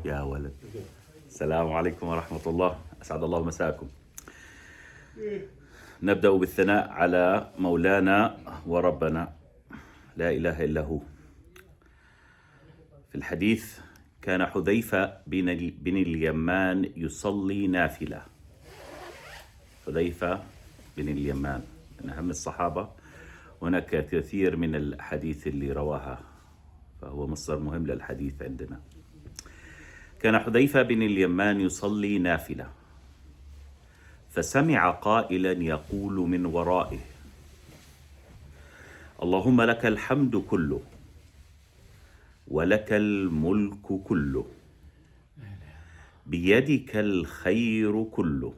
يا ولد. السلام عليكم ورحمة الله، أسعد الله مساءكم. نبدأ بالثناء على مولانا وربنا لا إله إلا هو. في الحديث كان حذيفة بن اليمان يصلي نافلة. حذيفة بن اليمان من أهم الصحابة، هناك كثير من الحديث اللي رواها، فهو مصدر مهم للحديث عندنا. كان حذيفة بن اليمان يصلي نافلة، فسمع قائلا يقول من ورائه: اللهم لك الحمد كله ولك الملك كله بيدك الخير كله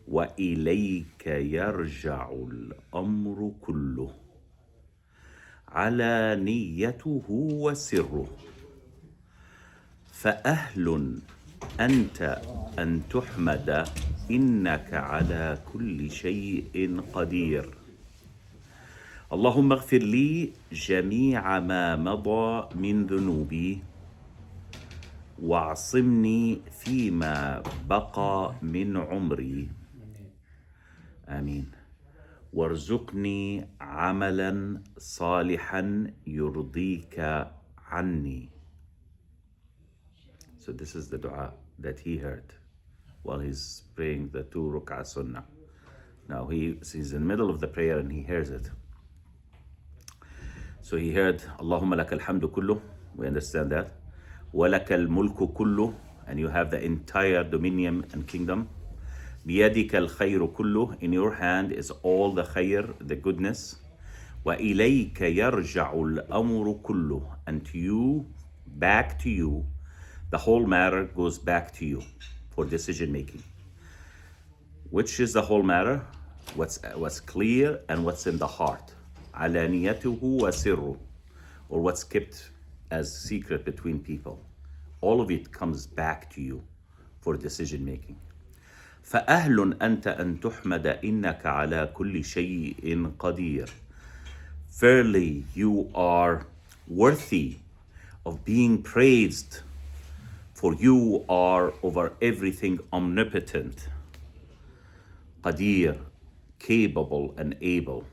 وإليك يرجع الأمر كله علانيته وسره، فأهل أنت أن تحمد إنك على كل شيء قدير. اللهم اغفر لي جميع ما مضى من ذنوبي واعصمني فيما بقى من عمري، آمين. وارزقني عملا صالحا يرضيك عني. So this is the dua that he heard while he's praying the 2 ruk'ah sunnah. Now he's in the middle of the prayer and he hears it. So he heard Allahumma laka alhamdu kullu, we understand that. Wa laka al-mulku kullu, and you have the entire dominion and kingdom. Biyadika al-khayru kullu, in your hand is all the khayr, the goodness. Wa ilayka yarja'u al-amru kullu, and to you, back to you, the whole matter goes back to you for decision making. Which is the whole matter? What's clear and what's in the heart. Alaniyatuhu wa sirru, or what's kept as secret between people. All of it comes back to you for decision making. فَأَهْلٌ أَنْتَ أَن تُحْمَدَ إِنَّكَ عَلَى كُلِّ شَيْءٍ قَدِيرٌ. Verily, you are worthy of being praised, for you are over everything omnipotent, qadir, capable and able.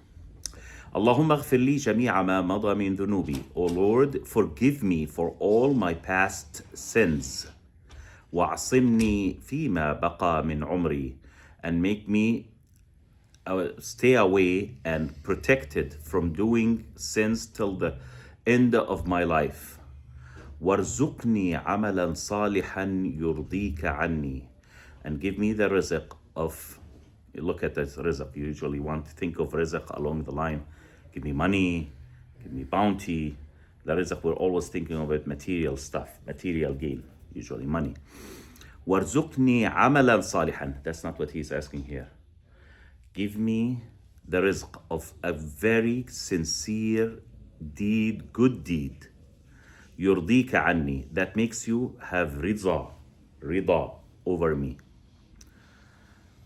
Allahumma اغفر لي جميع ما مضى من ذنوبي. O Lord, forgive me for all my past sins. وَعْصِمْنِي فِيمَا بَقَى مِنْ عُمْرِي, and make me stay away and protected from doing sins till the end of my life. وَارْزُقْنِي عَمَلًا صَالِحًا يُرْضِيكَ عَنِّي, and give me the rizq of, you look at this rizq, you usually want to think of rizq along the line, give me money, give me bounty. The rizq, we're always thinking of it, material stuff, material gain, usually money. وَارْزُقْنِي عَمَلًا صَالِحًا, that's not what he's asking here. Give me the rizq of a very sincere deed, good deed. يُرْضِيكَ عَنِّي, that makes you have rida over me.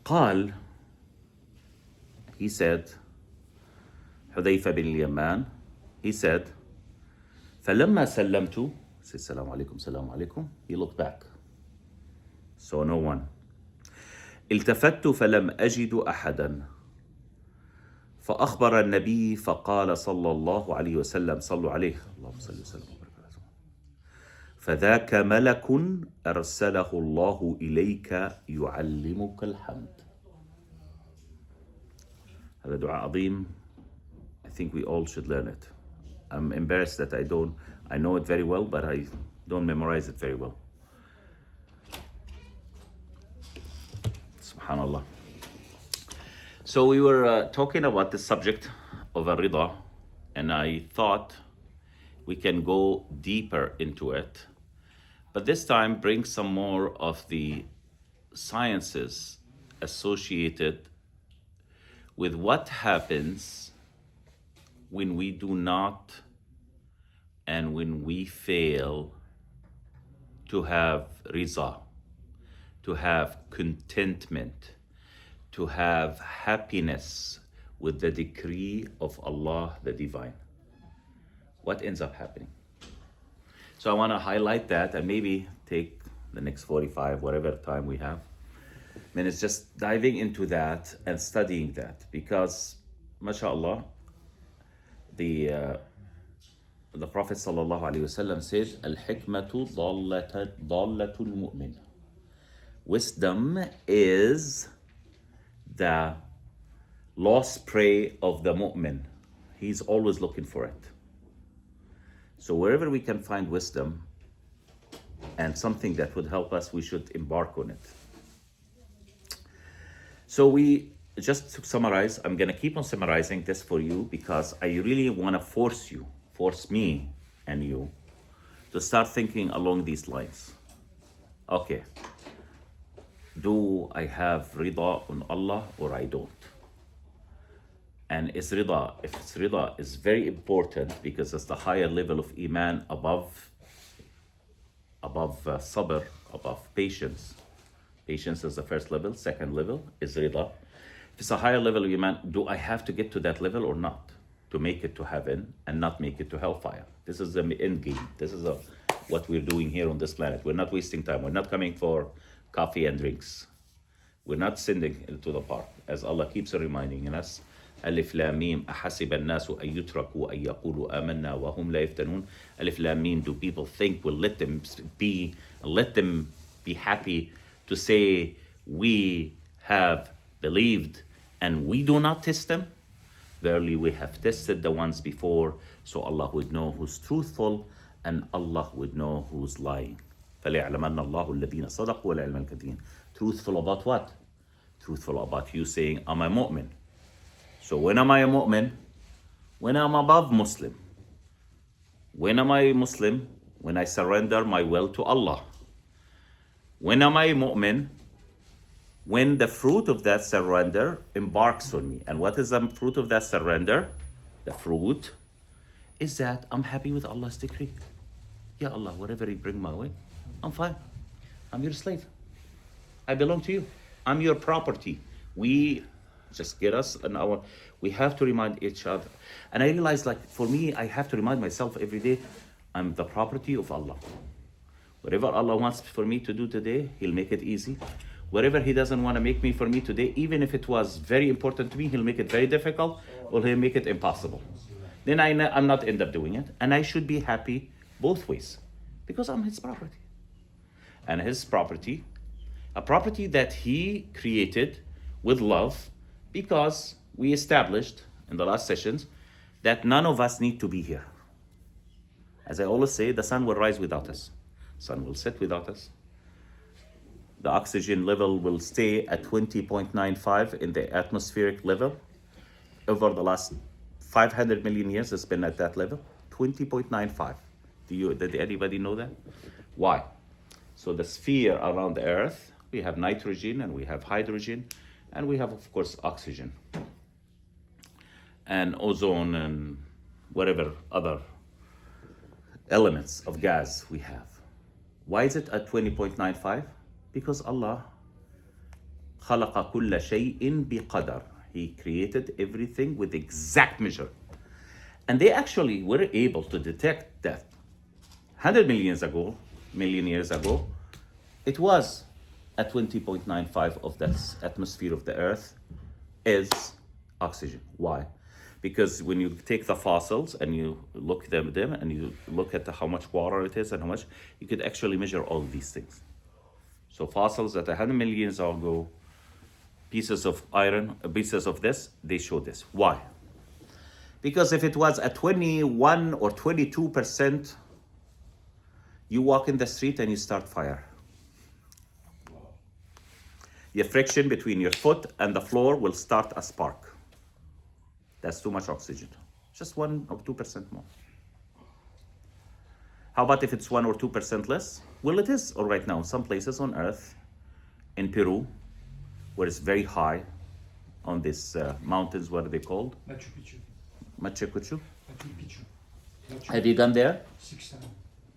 قال, he said, Hudayfa bin al-Yaman, he said, فَلَمَّا سَلَّمْتُ, said Salaam alaikum, Salaam alaikum, he looked back, saw no one. التفت فلم أجد أحدا فأخبر النبي فقال صلى الله عليه وسلم صلوا عليه اللهم صل وسلم وبارك عليه فذاك ملك أرسله الله إليك يعلمك الحمد. هذا دعاء عظيم. I think we all should learn it. I'm embarrassed that I know it very well, but I don't memorize it very well. Subhanallah. So we were talking about the subject of Rida, and I thought we can go deeper into it, but this time bring some more of the sciences associated with what happens when we do not and when we fail to have Riza, to have contentment, to have happiness with the decree of Allah the Divine. What ends up happening? So I want to highlight that and maybe take the next 45, whatever time we have, minutes, just diving into that and studying that, because, mashallah, the Prophet sallallahu alaihi wasallam said, "Al-hikmatu dallatul mu'min." Wisdom is the lost prey of the mu'min. He's always looking for it. So wherever we can find wisdom and something that would help us, we should embark on it. So we, just to summarize, I'm gonna keep on summarizing this for you because I really wanna force me and you to start thinking along these lines. Okay, do I have rida on Allah or I don't? And if it's rida is very important because it's the higher level of iman above sabr, above patience. Patience is the first level. Second level is rida. If it's a higher level of iman, do I have to get to that level or not to make it to heaven and not make it to hellfire? This is the end game. This is what we're doing here on this planet. We're not wasting time. We're not coming for coffee and drinks. We're not sending it to the park, as Allah keeps reminding us. Alif Lam Mim, أحسب الناس أن يتركوا أن يقولوا آمنا وهم لا يفتنون. Alif Lam Mim, do people think we'll let them be happy to say we have believed and we do not test them? Verily we have tested the ones before, so Allah would know who's truthful and Allah would know who's lying. فَلَيَعْلَمَنَّ اللَّهُ الَّذِينَ صَدَقُوا وَالْعِلْمَ الْكَثِيرِ. Truthful about what? Truthful about you saying, I'm a mu'min. So when am I a mu'min? When I'm above Muslim. When am I Muslim? When I surrender my will to Allah. When am I mu'min? When the fruit of that surrender embarks on me. And what is the fruit of that surrender? The fruit is that I'm happy with Allah's decree. Ya Allah, whatever you bring my way, I'm fine. I'm your slave. I belong to you. I'm your property. We just get us an hour. We have to remind each other. And I realize, like, for me, I have to remind myself every day, I'm the property of Allah. Whatever Allah wants for me to do today, He'll make it easy. Whatever He doesn't want to make me for me today, even if it was very important to me, He'll make it very difficult or He'll make it impossible. Then I'm not end up doing it. And I should be happy both ways because I'm His property. And His property, a property that He created with love, because we established in the last sessions that none of us need to be here. As I always say, the sun will rise without us. Sun will set without us. The oxygen level will stay at 20.95 in the atmospheric level. Over the last 500 million years, it's been at that level, 20.95. Did anybody know that? Why? So the sphere around the Earth, we have nitrogen and we have hydrogen and we have, of course, oxygen and ozone and whatever other elements of gas we have. Why is it at 20.95? Because Allah خلق كل شيء بقدر. He created everything with exact measure. And they actually were able to detect that 100 million years ago, it was at 20.95 of that atmosphere of the Earth is oxygen. Why? Because when you take the fossils and you look at them and you look at how much water it is and how much, you could actually measure all these things. So fossils at 100 million years ago, pieces of iron, pieces of this, they show this. Why? Because if it was at 21 or 22%, you walk in the street and you start fire. The friction between your foot and the floor will start a spark. That's too much oxygen. Just 1 or 2% more. How about if it's 1 or 2% less? Well, it is all right now. Some places on Earth, in Peru, where it's very high, on these mountains, what are they called? Machu Picchu. Machu Picchu? Machu Picchu. Have you gone there? 6 times.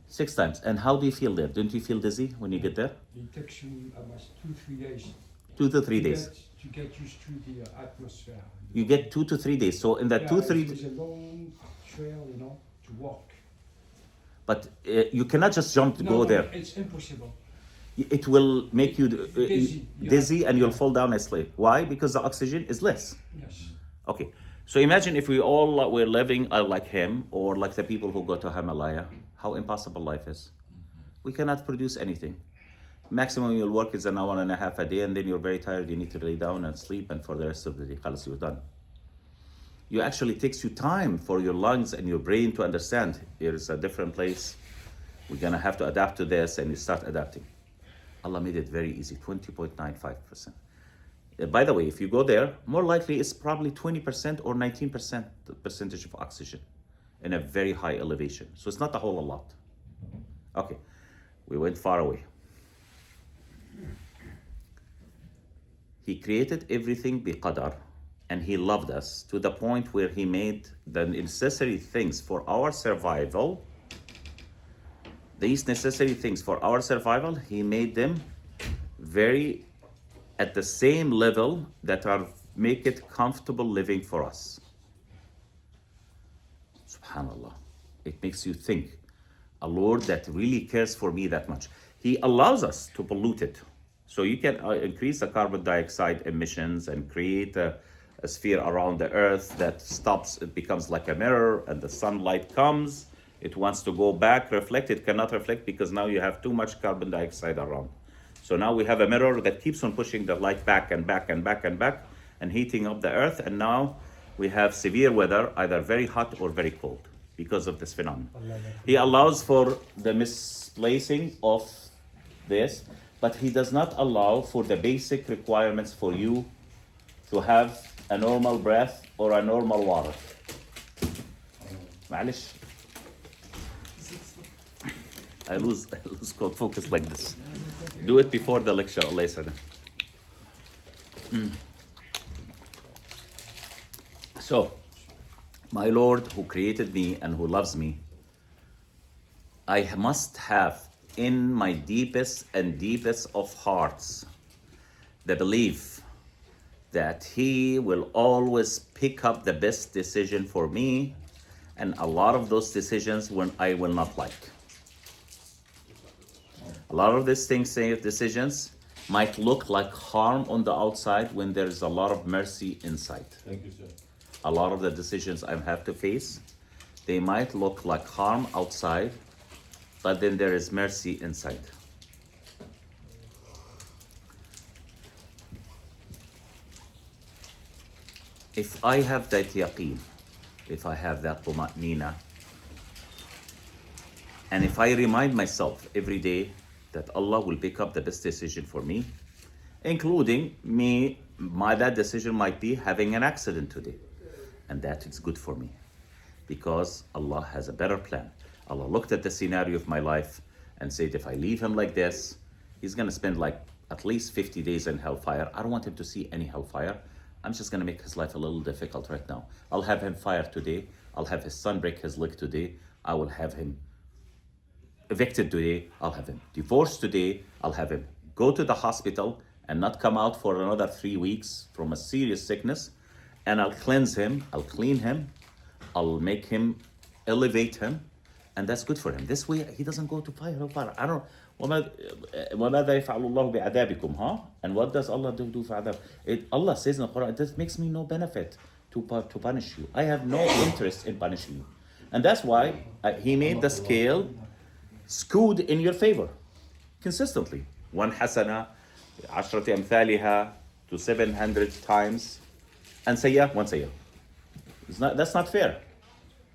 6 times. And how do you feel there? Don't you feel dizzy when you get there? It takes you almost 2-3 days. 2 to 3 days. To get used to the atmosphere. You get 2 to 3 days. So in that 2-3 It's a long trail, to walk. But you cannot just jump to No, go no, there. it's impossible. It will make you Dizzy, yeah. dizzy and you'll fall down asleep. Why? Because the oxygen is less. Yes. Okay, so imagine if we all were living like him or like the people who go to Himalaya, how impossible life is. We cannot produce anything. Maximum you'll work is an hour and a half a day, and then you're very tired, you need to lay down and sleep, and for the rest of the day, خلاص, you're done. You actually takes you time for your lungs and your brain to understand here is a different place. We're gonna have to adapt to this, and you start adapting. Allah made it very easy, 20.95%. By the way, if you go there, more likely it's probably 20% or 19% the percentage of oxygen in a very high elevation. So it's not a whole lot. Okay, we went far away. He created everything biqadar, and he loved us to the point where he made the necessary things for our survival. These necessary things for our survival, he made them very at the same level that are make it comfortable living for us. Subhanallah. It makes you think, a Lord that really cares for me that much. He allows us to pollute it. So you can increase the carbon dioxide emissions and create a sphere around the earth that stops, it becomes like a mirror, and the sunlight comes, it wants to go back, reflect, it cannot reflect because now you have too much carbon dioxide around. So now we have a mirror that keeps on pushing the light back and back and back and back and heating up the earth, and now we have severe weather, either very hot or very cold because of this phenomenon. He allows for the misplacing of this, but he does not allow for the basic requirements for you to have a normal breath or a normal water. معلش. I lose focus like this. Do it before the lecture, Allah يسعدك. So, my Lord who created me and who loves me, I must have in my deepest and deepest of hearts the belief that He will always pick up the best decision for me, and a lot of those decisions when I will not like. A lot of these decisions might look like harm on the outside when there's a lot of mercy inside. Thank you, sir. A lot of the decisions I have to face, they might look like harm outside, but then there is mercy inside. If I have that yaqeen, if I have that tuma'nina, and if I remind myself every day that Allah will pick up the best decision for me, including me, that decision might be having an accident today, and that is good for me because Allah has a better plan. Allah looked at the scenario of my life and said, if I leave him like this, he's gonna spend like at least 50 days in hellfire. I don't want him to see any hellfire. I'm just gonna make his life a little difficult right now. I'll have him fired today. I'll have his son break his leg today. I will have him evicted today. I'll have him divorced today. I'll have him go to the hospital and not come out for another 3 weeks from a serious sickness. And I'll cleanse him. I'll clean him. I'll make him, elevate him. And that's good for him. This way, he doesn't go to fire. I don't. وَمَاذَا يَفْعَلُ اللَّهُ بِعَذَابِكُمْ, huh? And what does Allah do for adab? Allah says in the Quran, this makes me no benefit to punish you. I have no interest in punishing you. And that's why He made the scale skewed in your favor consistently. One hasana, عشرة أمثالها to 700 times, and sayyah, one sayyah. That's not fair.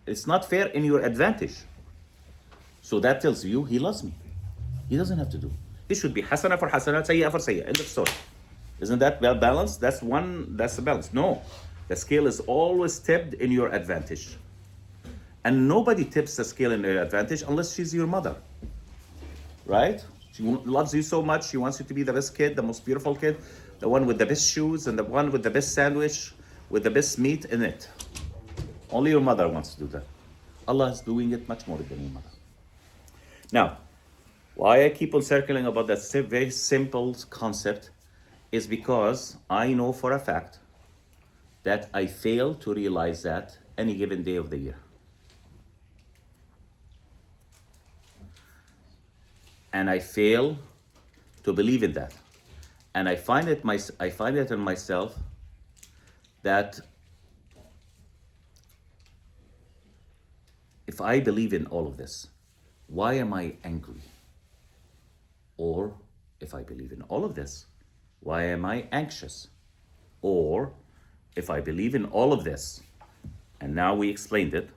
It's not fair in your advantage. So that tells you He loves me. He doesn't have to do. It should be hasana for hasana, sayyah for sayyah. End of story. Isn't that well balanced? That's the balance. No. The scale is always tipped in your advantage. And nobody tips the scale in their advantage unless she's your mother. Right? She loves you so much. She wants you to be the best kid, the most beautiful kid, the one with the best shoes, and the one with the best sandwich, with the best meat in it. Only your mother wants to do that. Allah is doing it much more than your mother. Now, why I keep on circling about that very simple concept is because I know for a fact that I fail to realize that any given day of the year. and I fail to believe in that. And I find it in myself that if I believe in all of this, why am I angry? Or if I believe in all of this, why am I anxious? Or if I believe in all of this, and now we explained it,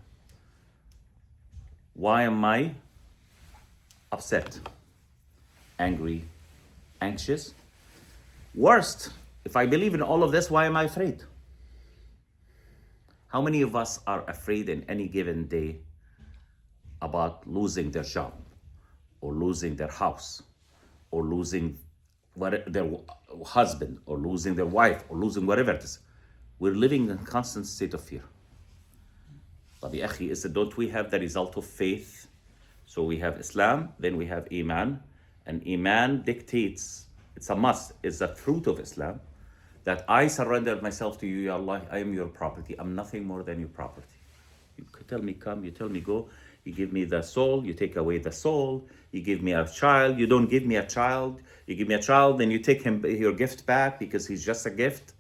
why am I upset, angry, anxious? Worst, if I believe in all of this, why am I afraid? How many of us are afraid in any given day about losing their job, or losing their house, or losing their husband, or losing their wife, or losing whatever it is? We're living in a constant state of fear. But ya akhi, don't we have the result of faith? So we have Islam, then we have Iman, and Iman dictates, it's a must, it's the fruit of Islam, that I surrender myself to you, Ya Allah, I am your property, I'm nothing more than your property. You tell me come, you tell me go, you give me the soul, you take away the soul, you give me a child, you don't give me a child, you give me a child, then you take him your gift back because he's just a gift,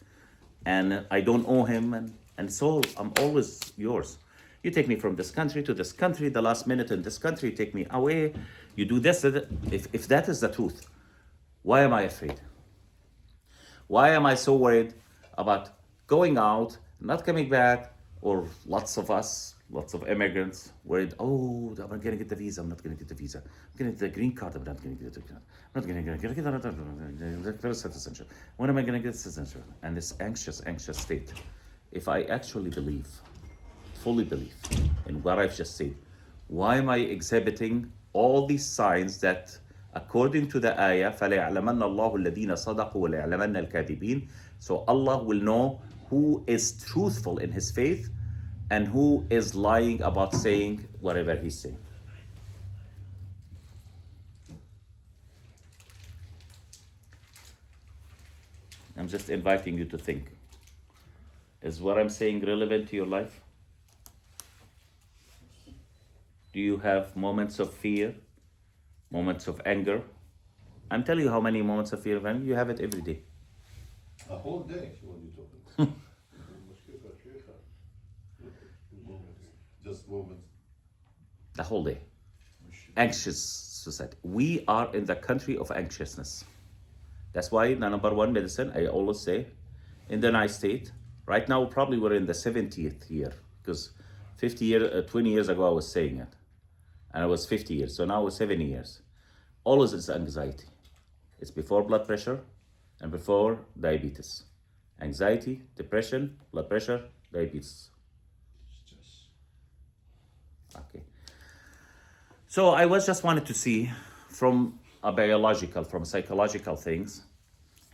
and I don't owe him, and so I'm always yours. You take me from this country to this country, the last minute in this country, you take me away, you do this. If that is the truth, why am I afraid? Why am I so worried about going out, not coming back, or lots of us, lots of immigrants worried, oh, I'm not gonna get the visa, I'm not gonna get the visa. I'm gonna get the green card, I'm not gonna get the green card. I'm not gonna get citizenship. When am I gonna get citizenship? And this anxious state. If I actually believe, fully believe in what I've just said, why am I exhibiting all these signs that according to the ayah, فَلَيَعْلَمَنَّ اللَّهُ الَّذِينَ صَدَقُوا وَلَيَعْلَمَنَّ الْكَاذِبِينَ? So Allah will know who is truthful in his faith and who is lying about saying whatever he's saying. I'm just inviting you to think. Is what I'm saying relevant to your life? Do you have moments of fear, moments of anger? I'm telling you how many moments of fear and anger, you have it every day. A whole day, what are you talking? Just moments. The whole day. Anxious society. We are in the country of anxiousness. That's why the number one medicine, I always say, in the United States, right now probably we're in the 70th year, because 20 years ago I was saying it, and I was 50 years, so now it's 70 years. Always it's anxiety. It's before blood pressure and before diabetes. Anxiety, depression, blood pressure, diabetes. Okay. So I was just wanted to see from a biological, from psychological things,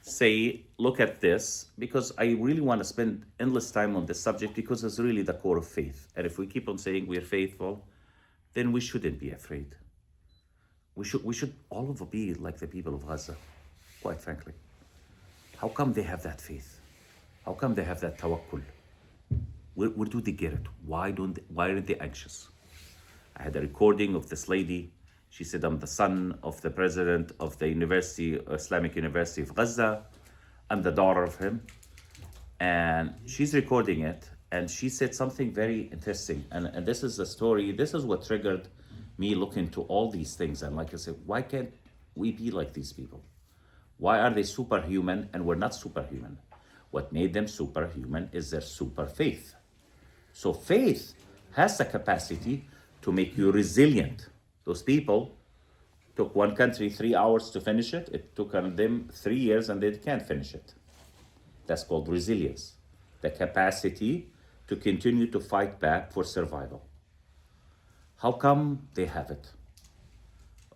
say, look at this, because I really want to spend endless time on this subject because it's really the core of faith. And if we keep on saying we're faithful, then we shouldn't be afraid. We should all of us be like the people of Gaza, quite frankly. How come they have that faith? How come they have that tawakkul? Where do they get it? Why aren't they anxious? I had a recording of this lady. She said, I'm the son of the president of the Islamic University of Gaza. I'm the daughter of him. And she's recording it. And she said something very interesting. And this is the story. This is what triggered me looking into all these things. And like I said, why can't we be like these people? Why are they superhuman and we're not superhuman? What made them superhuman is their super faith. So faith has the capacity to make you resilient. Those people took one country 3 hours to finish it. It took them 3 years and they can't finish it. That's called resilience. The capacity to continue to fight back for survival. How come they have it?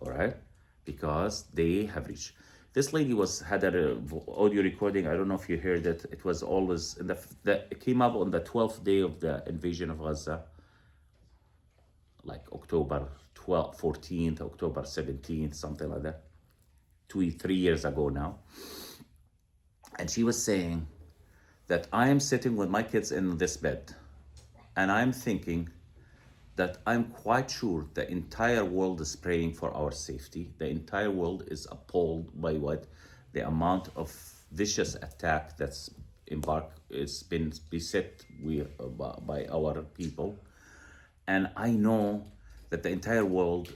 All right? Because they have reached. This lady had an audio recording. I don't know if you heard it. It was always, it came up on the 12th day of the invasion of Gaza, like October 12th, 14th, October 17th, something like that. 3 years ago now. And she was saying that I am sitting with my kids in this bed and I'm thinking, that I'm quite sure the entire world is praying for our safety. The entire world is appalled by what the amount of vicious attack that's it's been beset by our people. And I know that the entire world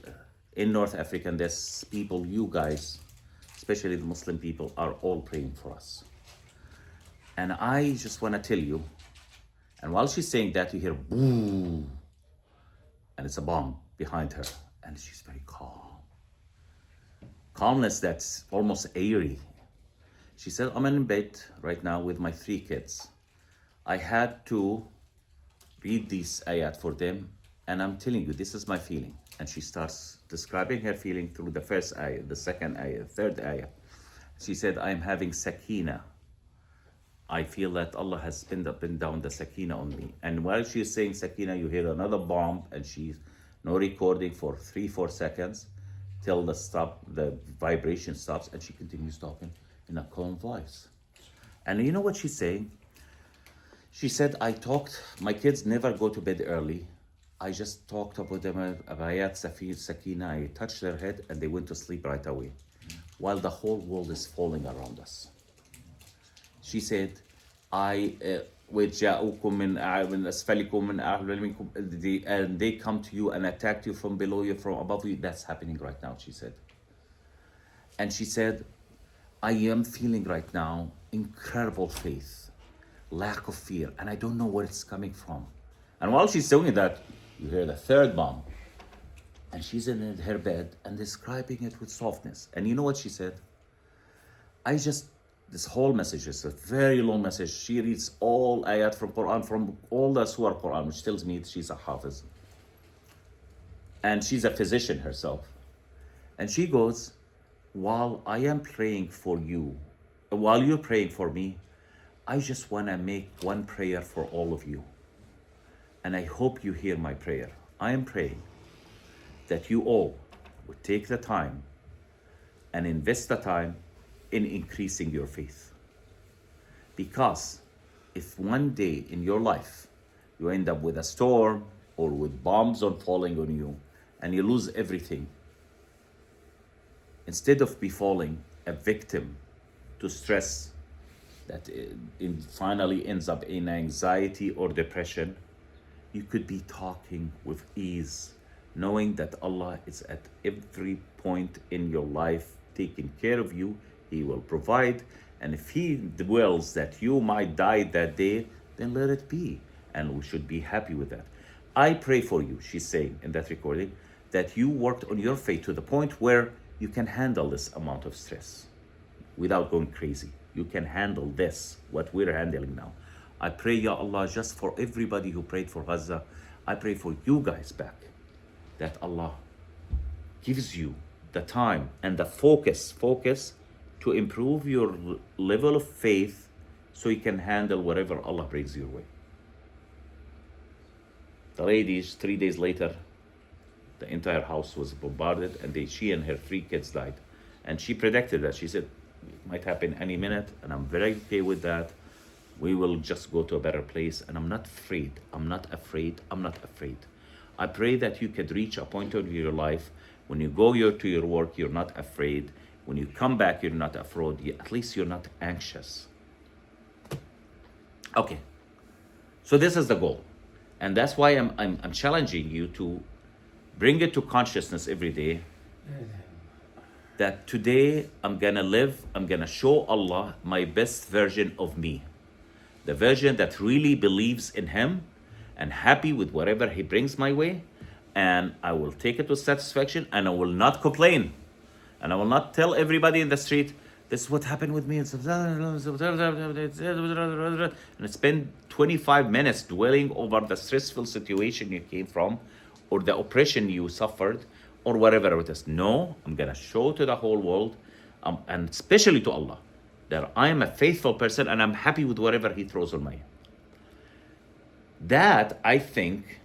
in North Africa, and there's people, you guys, especially the Muslim people, are all praying for us. And I just want to tell you, and while she's saying that, you hear boo, and it's a bomb behind her, and she's very calm. Calmness that's almost eerie. She said, I'm in bed right now with my 3 kids. I had to read these ayat for them, and I'm telling you, this is my feeling. And she starts describing her feeling through the first ayah, the second ayah, third ayah. She said, I'm having sakina. I feel that Allah has pinned down the sakina on me. And while she's saying sakina, you hear another bomb, and she's no recording for 3-4 seconds till the vibration stops, and she continues talking in a calm voice. And you know what she's saying? She said, my kids never go to bed early. I just talked about them about ayat sakina. I touched their head and they went to sleep right away, while the whole world is falling around us. She said, and they come to you and attack you from below you, from above you. That's happening right now, she said. And she said, I am feeling right now incredible faith, lack of fear, and I don't know where it's coming from. And while she's doing that, you hear the third bomb. And she's in her bed and describing it with softness. And you know what she said? This whole message is a very long message. She reads all ayat from Quran, from all the surah Quran, which tells me she's a hafiz. And she's a physician herself. And she goes, while I am praying for you, while you're praying for me, I just want to make one prayer for all of you. And I hope you hear my prayer. I am praying that you all would take the time and invest the time in increasing your faith. Because if one day in your life you end up with a storm or with bombs falling on you and you lose everything, instead of befalling a victim to stress that finally ends up in anxiety or depression, you could be talking with ease, knowing that Allah is at every point in your life taking care of you. He will provide, and if He wills that you might die that day, then let it be, and we should be happy with that. I pray for you, she's saying in that recording, that you worked on your faith to the point where you can handle this amount of stress without going crazy. You can handle this, what we're handling now. I pray, Ya Allah, just for everybody who prayed for Gaza. I pray for you guys back, that Allah gives you the time and the focus to improve your level of faith so you can handle whatever Allah brings your way. The ladies, 3 days later, the entire house was bombarded, and she and her 3 kids died. And she predicted that. She said, it might happen any minute, and I'm very okay with that. We will just go to a better place, and I'm not afraid. I'm not afraid. I'm not afraid. I pray that you could reach a point of your life when you go to your work, you're not afraid. When you come back, you're not afraid. At least you're not anxious. Okay, so this is the goal, and that's why I'm challenging you to bring it to consciousness every day. That today I'm gonna show Allah my best version of me, the version that really believes in Him and happy with whatever He brings my way, and I will take it with satisfaction, and I will not complain. And I will not tell everybody in the street, this is what happened with me. And spend 25 minutes dwelling over the stressful situation you came from, or the oppression you suffered, or whatever it is. No, I'm going to show to the whole world, and especially to Allah, that I am a faithful person and I'm happy with whatever He throws on my head. That, I think,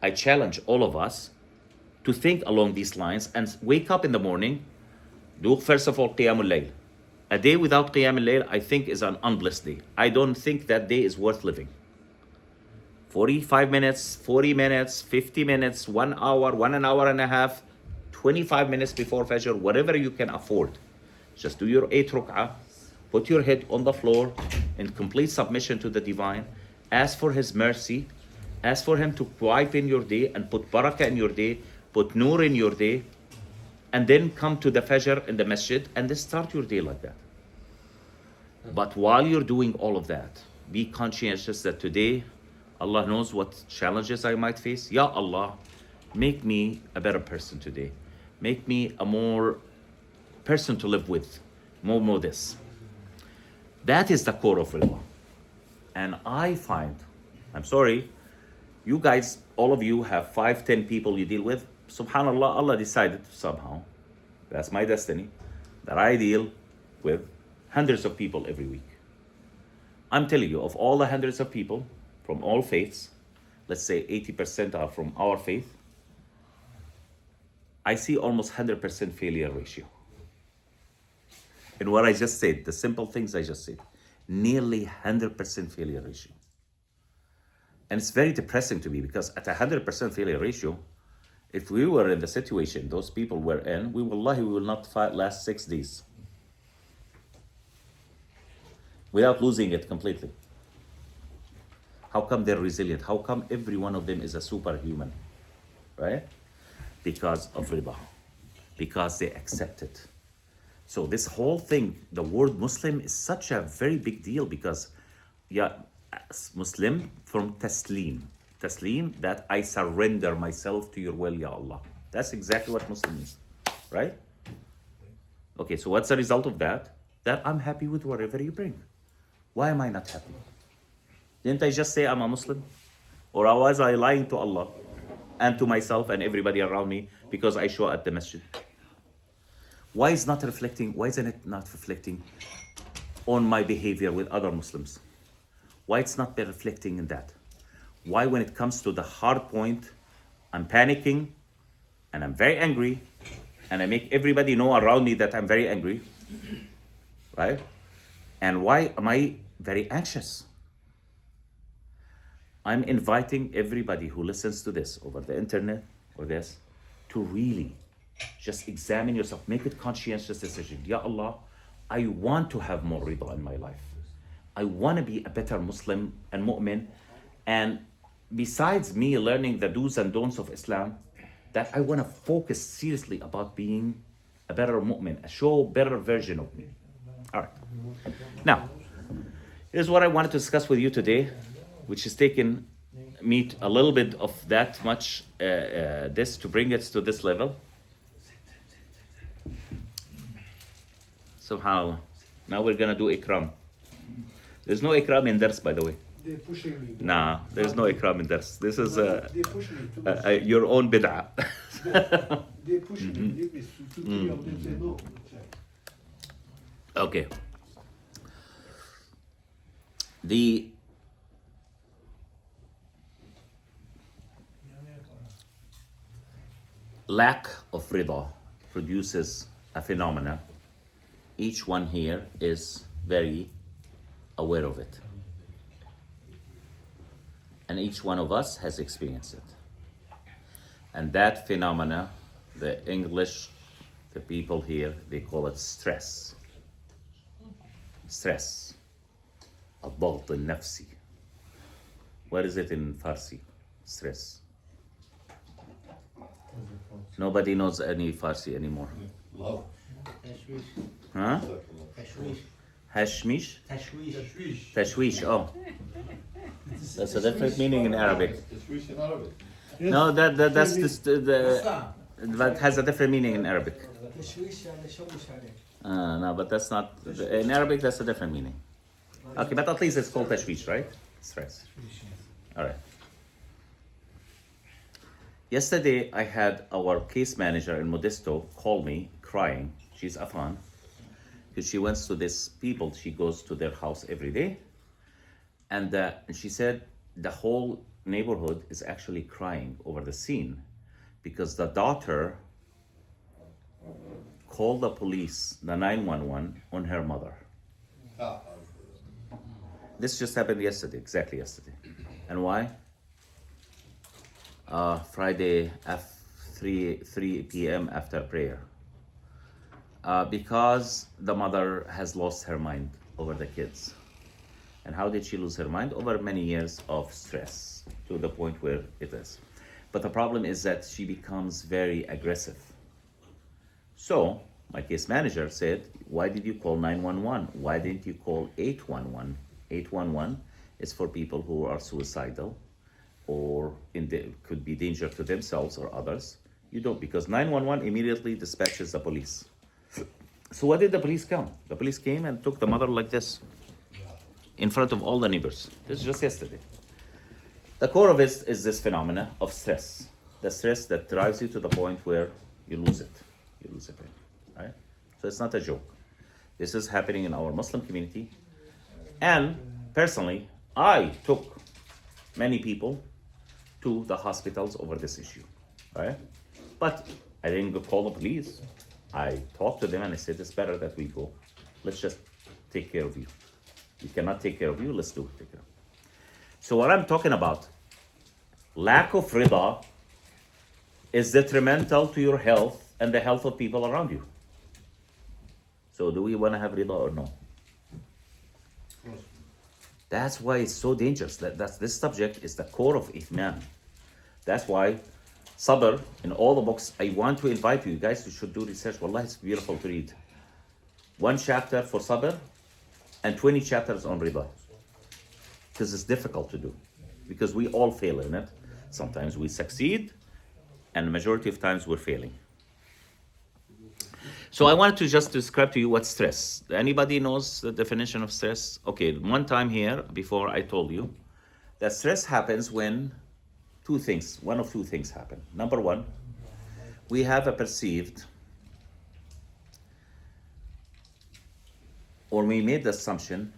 I challenge all of us to think along these lines and wake up in the morning. Do first of all Qiyamul Layl. A day without Qiyamul Layl, I think, is an unblessed day. I don't think that day is worth living. 45 minutes, 40 minutes, 50 minutes, 1 hour, 1 and a half, 25 minutes before Fajr, whatever you can afford. Just do your 8 ruk'ah, put your head on the floor in complete submission to the Divine, ask for His mercy, ask for Him to quieten your day and put barakah in your day, put nur in your day, and then come to the Fajr in the masjid and then start your day like that. But while you're doing all of that, be conscientious that today, Allah knows what challenges I might face. Ya Allah, make me a better person today. Make me a more person to live with, more modest. That is the core of Rida. And I find, I'm sorry, you guys, all of you have 5-10 people you deal with. Subhanallah, Allah decided somehow, that's my destiny, that I deal with hundreds of people every week. I'm telling you, of all the hundreds of people from all faiths, let's say 80% are from our faith, I see almost 100% failure ratio. In what I just said, the simple things I just said, nearly 100% failure ratio. And it's very depressing to me because at 100% failure ratio, if we were in the situation those people were in, we will not last 6 days without losing it completely. How come they're resilient? How come every one of them is a superhuman? Right? Because of Rida. Because they accept it. So this whole thing, the word Muslim is such a very big deal because, yeah, Muslim from taslim. Taslim, that I surrender myself to your will, Ya Allah. That's exactly what Muslim means, right? Okay, so what's the result of that? That I'm happy with whatever you bring. Why am I not happy? Didn't I just say I'm a Muslim? Or was I lying to Allah and to myself and everybody around me because I show at the masjid? Why isn't it not reflecting on my behavior with other Muslims? Why it's not reflecting in that? Why when it comes to the hard point, I'm panicking and I'm very angry and I make everybody know around me that I'm very angry, right? And why am I very anxious? I'm inviting everybody who listens to this over the internet or this to really just examine yourself, make it conscientious decision. Ya Allah, I want to have more rida in my life. I want to be a better Muslim and mu'min. And besides me learning the do's and don'ts of Islam, that I want to focus seriously about being a better mu'min, a better version of me. All right. Now, here's what I wanted to discuss with you today, which has taken me a little bit of that much, this to bring it to this level. SubhanAllah. Now we're gonna do ikram. There's no ikram in dars, by the way. They're pushing me. Nah, there's no ikram in dars. This is They push me too much. your own bid'ah. They push me. They say no. Okay. The lack of rida produces a phenomena. Each one here is very aware of it. And each one of us has experienced it. And that phenomena, the people here, they call it stress. Stress. الضغط النفسي. What is it in Farsi? Stress. Nobody knows any Farsi anymore. Love. Huh? Hashmish? Tashwish. Oh. That's a different meaning in Arabic. Tashwish in Arabic. No, that's that has a different meaning in Arabic. No, but that's not in Arabic. That's a different meaning. Okay, but at least it's called tashwish, right? Stress. All right. Yesterday, I had our case manager in Modesto call me crying. She's Afghan because she went to this people. She goes to their house every day, and she said the whole neighborhood is actually crying over the scene because the daughter called the police, the 911, on her mother. This just happened yesterday, exactly yesterday. And why? Friday at 3 p.m. after prayer. Because the mother has lost her mind over the kids. And how did she lose her mind? Over many years of stress to the point where it is. But the problem is that she becomes very aggressive. So my case manager said, why did you call 911? Why didn't you call 811? 811 is for people who are suicidal or could be danger to themselves or others. You don't, because 911 immediately dispatches the police. So what did the police come? The police came and took the mother like this in front of all the neighbors. This is just yesterday. The core of it is this phenomena of stress. The stress that drives you to the point where you lose it. You lose it, right? So it's not a joke. This is happening in our Muslim community. And personally, I took many people to the hospitals over this issue, right? But I didn't go call the police. I talked to them and I said, it's better that we go. Let's just take care of you. We cannot take care of you, let's do it. Take care. So what I'm talking about, lack of rida is detrimental to your health and the health of people around you. So do we want to have rida or no? That's why it's so dangerous. This subject is the core of Iman. That's why Sabr, in all the books, I want to invite you guys, you should do research. Wallah, it's beautiful to read. 1 chapter for Sabr and 20 chapters on Rida. Because it's difficult to do. Because we all fail in it. Sometimes we succeed, and the majority of times we're failing. So I wanted to just describe to you what stress. Anybody knows the definition of stress? Okay, one time here, before I told you, that stress happens when one of two things happen. Number one, we have a perceived, or we made the assumption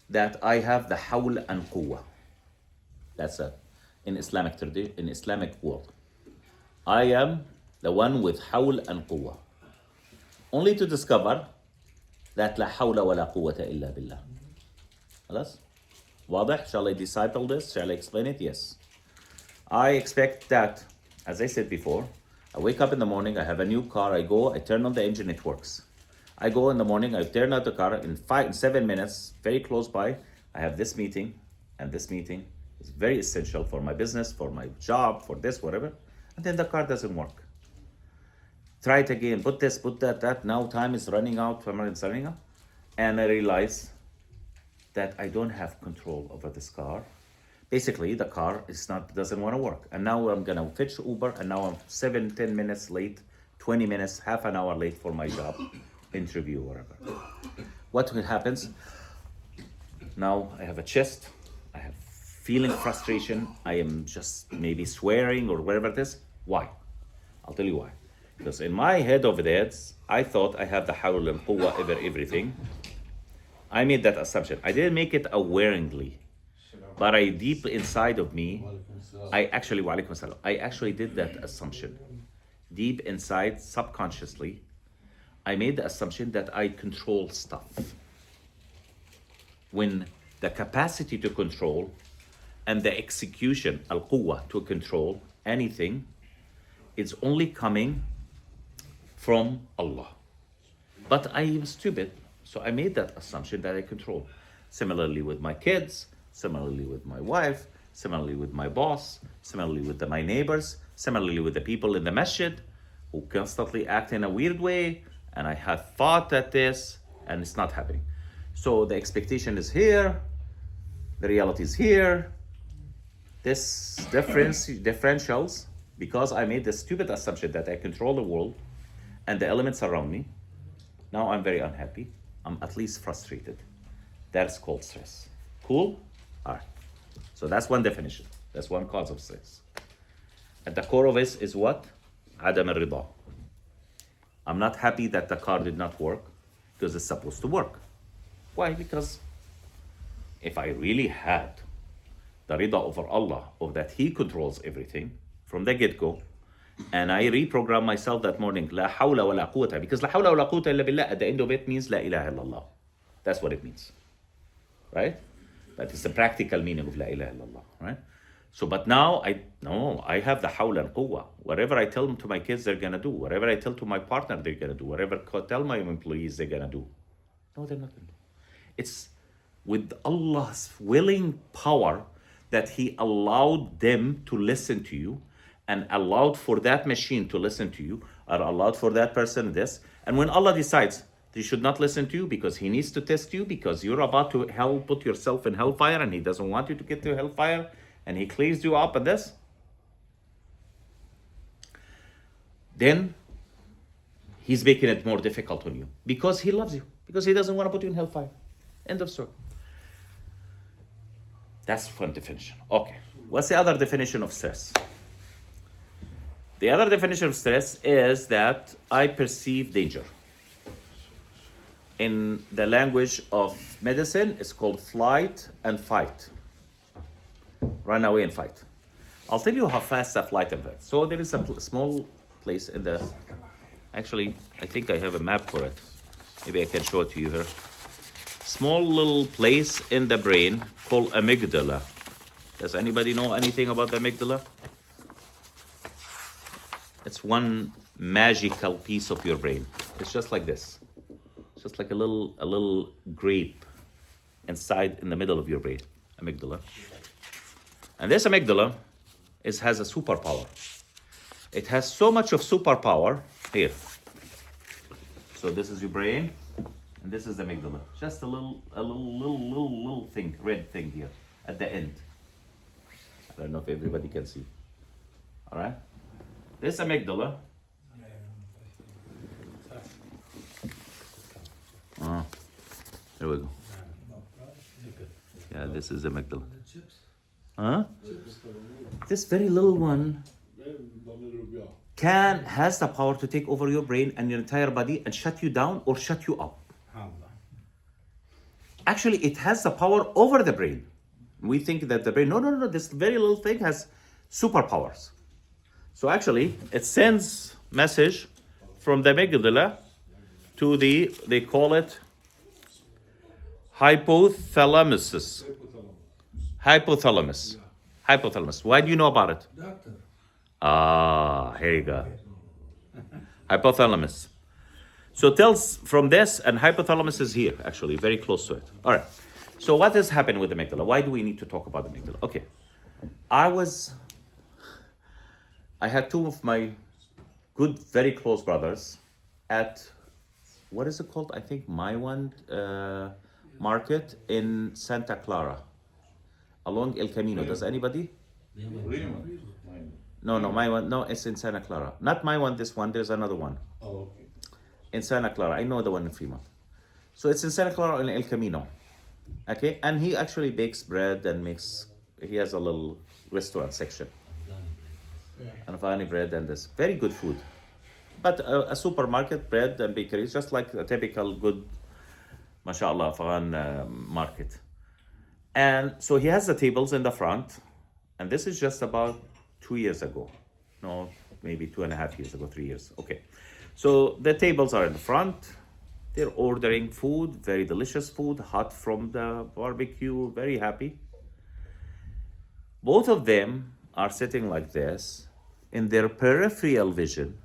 that I have the hawl and quwwah. That's it. In Islamic tradition, in Islamic world. I am the one with hawl and quwwah. Only to discover that la hawla wa la quwwata illa billah. خلاص؟ واضح? Shall I disciple this? Shall I explain it? Yes. I expect that, as I said before, I wake up in the morning, I have a new car, I go, I turn on the engine, it works. I go in the morning, I turn out the car, in 7 minutes, very close by, I have this meeting, and this meeting is very essential for my business, for my job, for this, whatever, and then the car doesn't work. Try it again, put this, put that, now time is running out, and I realize that I don't have control over this car. Basically, the car doesn't want to work. And now I'm gonna fetch Uber, and now I'm 7-10 minutes late, 20 minutes, half an hour late for my job, interview, whatever. What happens? Now I have a chest, I have feeling frustration, I am just maybe swearing or whatever it is. Why? I'll tell you why. Because in my head of heads, I thought I have the hawl and quwwah over everything. I made that assumption. I didn't make it awareingly. But I deep inside of me, I actually did that assumption. Deep inside, subconsciously, I made the assumption that I control stuff. When the capacity to control and the execution, al-quwwah, to control anything, is only coming from Allah. But I am stupid, so I made that assumption that I control. Similarly with my kids, similarly with my wife, similarly with my boss, similarly with my neighbors, similarly with the people in the masjid who constantly act in a weird way, and I have fought at this, and it's not happening. So the expectation is here, the reality is here. This differentials, because I made the stupid assumption that I control the world and the elements around me. Now I'm very unhappy. I'm at least frustrated. That's called stress. Cool? All right. So that's one definition. That's one cause of stress. At the core of it is what? Adam al-Rida. I'm not happy that the car did not work because it's supposed to work. Why? Because if I really had the Rida over Allah, of that He controls everything from the get-go, and I reprogram myself that morning, La hawla wa la quwwata, because La hawla wa la quwwata illa billah at the end of it means La ilaha illallah. That's what it means, right? That is the practical meaning of La ilaha illallah, right? So, but now I have the hawl and quwwah. Whatever I tell to my kids, they're gonna do. Whatever I tell to my partner, they're gonna do. Whatever I tell my employees, they're gonna do. No, they're not gonna do. It's with Allah's willing power that He allowed them to listen to you, and allowed for that machine to listen to you, or allowed for that person this. And when Allah decides He should not listen to you because He needs to test you, because you're about to put yourself in hellfire, and He doesn't want you to get to hellfire, and He cleans you up and this, then He's making it more difficult on you because He loves you, because He doesn't want to put you in hellfire. End of story. That's one definition. Okay. What's the other definition of stress? The other definition of stress is that I perceive danger. In the language of medicine, it's called flight and fight. Run away and fight. I'll tell you how fast a flight and fight. So there is a small place in the, actually, I think I have a map for it. Maybe I can show it to you here. Small little place in the brain called amygdala. Does anybody know anything about the amygdala? It's one magical piece of your brain. It's just like this. It's just like a little grape inside in the middle of your brain, amygdala. And this amygdala has a superpower. It has so much of superpower here. So this is your brain, and this is the amygdala. Just a little thing, red thing here at the end. I don't know if everybody can see. All right. This amygdala. Here we go. Yeah, this is the amygdala. Huh? This very little one has the power to take over your brain and your entire body and shut you down or shut you up. Actually, it has the power over the brain. We think that the brain, no, this very little thing has superpowers. So actually, it sends message from the amygdala to they call it hypothalamus. Hypothalamus. Why do you know about it? Doctor. Here you go. Hypothalamus. So tells from this, and hypothalamus is here, actually, very close to it. All right. So what is happening with the amygdala? Why do we need to talk about the amygdala? Okay. I had two of my good, very close brothers at, what is it called? I think Maiwan Market in Santa Clara, along El Camino. Does anybody? No, Maiwan. No, it's in Santa Clara. Not Maiwan, this one. There's another one. Oh, okay. In Santa Clara. I know the one in Fremont. So it's in Santa Clara in El Camino. Okay, and he actually bakes bread and he has a little restaurant section. And Afghani bread and this. Very good food. But a supermarket, bread and bakery, is just like a typical good, mashallah, Afghan market. And so he has the tables in the front, and this is just about 2 years ago. No, maybe 2.5 years ago, 3 years. Okay. So the tables are in the front. They're ordering food, very delicious food, hot from the barbecue, very happy. Both of them are sitting like this. In their peripheral vision,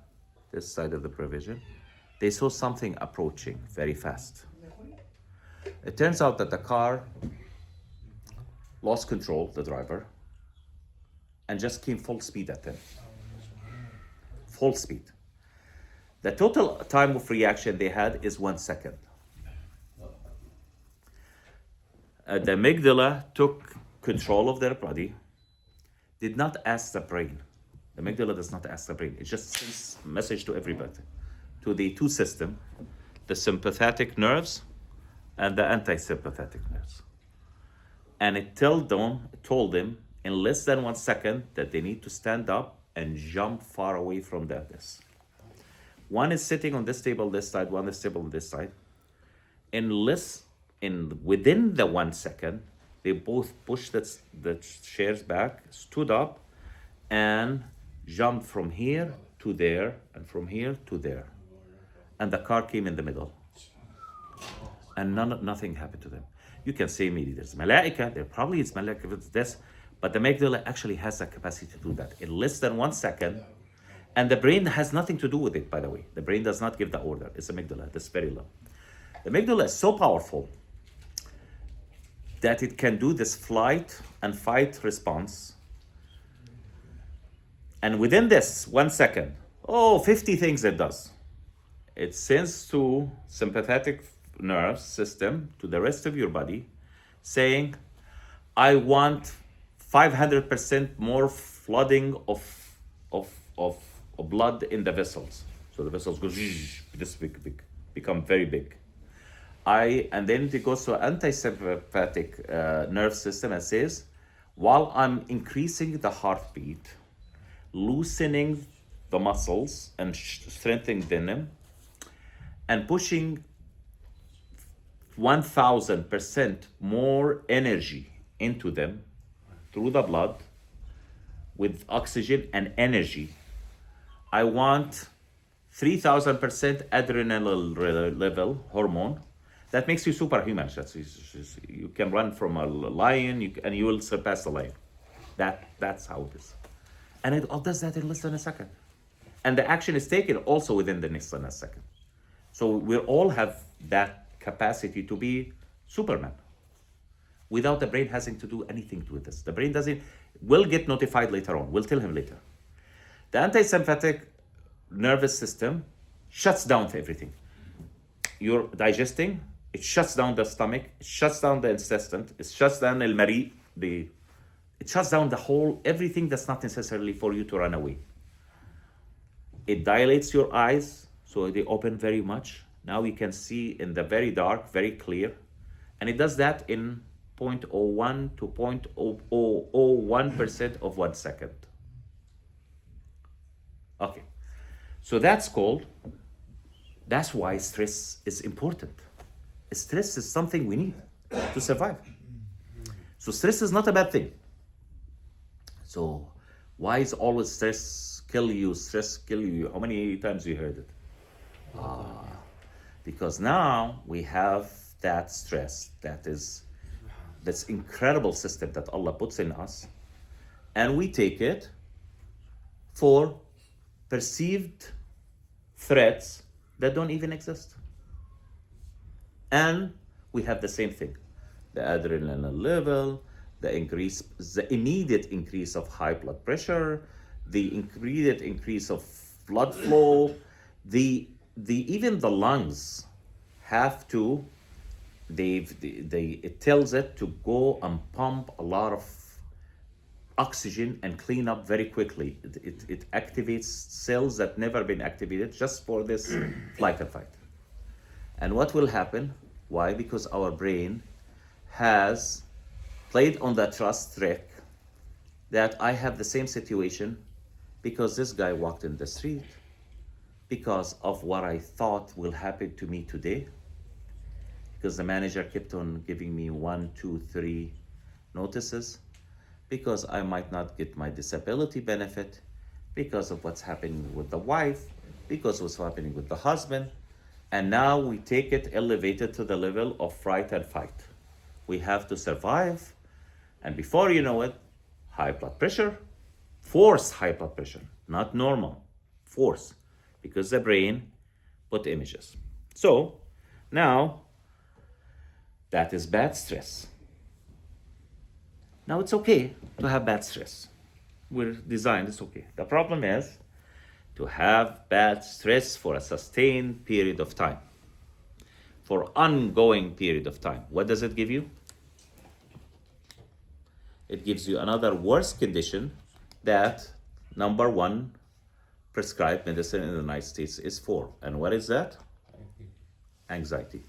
this side of the peripheral, they saw something approaching very fast. It turns out that the car lost control, the driver, and just came full speed at them. Full speed. The total time of reaction they had is 1 second. The amygdala took control of their body, did not ask the brain. The amygdala does not ask the brain. It just sends a message to everybody, to the two systems, the sympathetic nerves and the anti-sympathetic nerves. And it told them in less than 1 second that they need to stand up and jump far away from that. One is sitting on this table this side, one is table on this side. Within the 1 second, they both pushed the chairs back, stood up, and jumped from here to there, and from here to there. And the car came in the middle. And nothing happened to them. You can say maybe there's malaika, there probably is malaika with this, But the amygdala actually has the capacity to do that in less than 1 second. And the brain has nothing to do with it, by the way. The brain does not give the order. It's amygdala, the spherula. The amygdala is so powerful that it can do this flight and fight response. And within this 1 second, 50 things it does. It sends to sympathetic nerve system to the rest of your body saying, I want 500% more flooding of blood in the vessels. So the vessels go this big, become very big. And then it goes to an antisympathetic nerve system and says, while I'm increasing the heartbeat, loosening the muscles and strengthening them, and pushing 1000% more energy into them through the blood with oxygen and energy, I want 3000% adrenaline level hormone that makes you superhuman. You can run from a lion and you will surpass the lion. That's how it is. And it all does that in less than a second. And the action is taken also within the less than a second. So we all have that capacity to be Superman without the brain having to do anything with this. The brain will get notified later on. We'll tell him later. The antisympathetic nervous system shuts down everything. You're digesting, it shuts down the stomach, it shuts down the intestine, it shuts down el mari, it shuts down the whole, everything that's not necessarily for you to run away. It dilates your eyes, so they open very much. Now you can see in the very dark, very clear. And it does that in 0.01 to 0.001% of 1 second. Okay, so that's why stress is important. Stress is something we need to survive. So stress is not a bad thing. So why is always stress kill you? How many times you heard it? Because now we have that stress, this incredible system that Allah puts in us, and we take it for perceived threats that don't even exist. And we have the same thing. The adrenaline level, the immediate increase of high blood pressure, the immediate increase of blood flow, even the lungs have to, it tells it to go and pump a lot of oxygen and clean up very quickly. It activates cells that never been activated just for this flight and fight. And what will happen? Why? Because our brain has played on that trust trick that I have the same situation because this guy walked in the street, because of what I thought will happen to me today, because the manager kept on giving me 1, 2, 3 notices, because I might not get my disability benefit, because of what's happening with the wife, because of what's happening with the husband. And now we take it elevated to the level of fright and fight. We have to survive. And before you know it, high blood pressure, forced high blood pressure, not normal, force, because the brain put images. So now that is bad stress. Now it's okay to have bad stress. We're designed, it's okay. The problem is to have bad stress for a sustained period of time, for ongoing period of time. What does it give you? It gives you another worse condition that number 1 prescribed medicine in the United States is for. And what is that? Anxiety.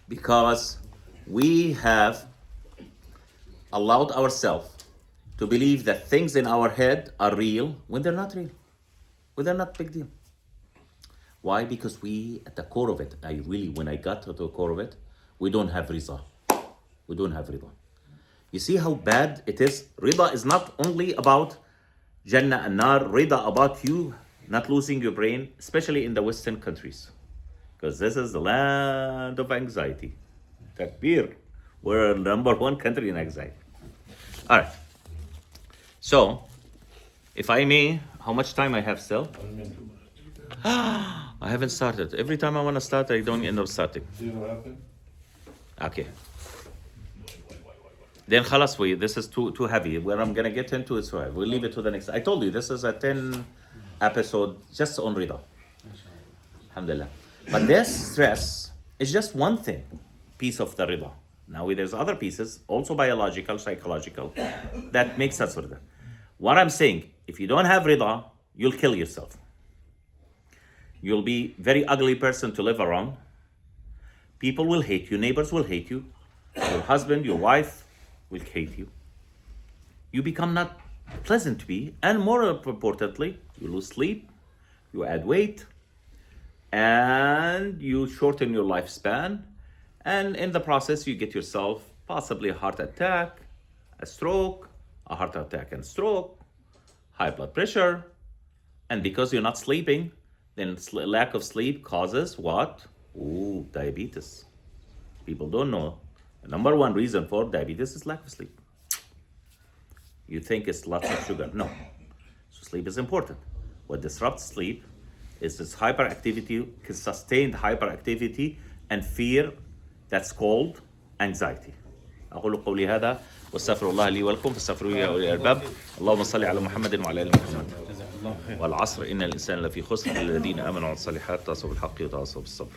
Because we have allowed ourselves to believe that things in our head are real when they're not real, when they're not big deal. Why? Because we, at the core of it, when I got to the core of it, we don't have rida. We don't have rida. You see how bad it is? Rida is not only about Jannah and Nar, rida about you not losing your brain, especially in the Western countries. Because this is the land of anxiety. Takbir. We're number one country in anxiety. All right. So, if I may, how much time I have still? I haven't started. Every time I want to start, I don't end up starting. See what happened? Okay. Then khalas, this is too heavy. Where I'm gonna get into it, so we'll leave it to the next. I told you this is a 10 episode just on Rida. Alhamdulillah. But this stress is just one thing, piece of the Rida. Now there's other pieces, also biological, psychological, that makes us Rida. What I'm saying, if you don't have Rida, you'll kill yourself. You'll be very ugly person to live around. People will hate you, neighbors will hate you, your husband, your wife will hate you. You become not pleasant to be, and more importantly, you lose sleep, you add weight, and you shorten your lifespan, and in the process you get yourself possibly a heart attack, a stroke, a heart attack and stroke, high blood pressure, and because you're not sleeping, then lack of sleep causes what? Diabetes. People don't know. The number one reason for diabetes is lack of sleep. You think it's lots of sugar. No. So sleep is important. What disrupts sleep is this hyperactivity, sustained hyperactivity and fear that's called anxiety. أقول قولي هذا واستغفر الله لي ولكم فاستغفروه يا أولي الألباب. اللهم صل على محمد وعلى آل محمد. والعصر إن الإنسان لفي خسر الذين آمنوا وعملوا الصالحات تواصوا بالحق وتواصوا بالصبر.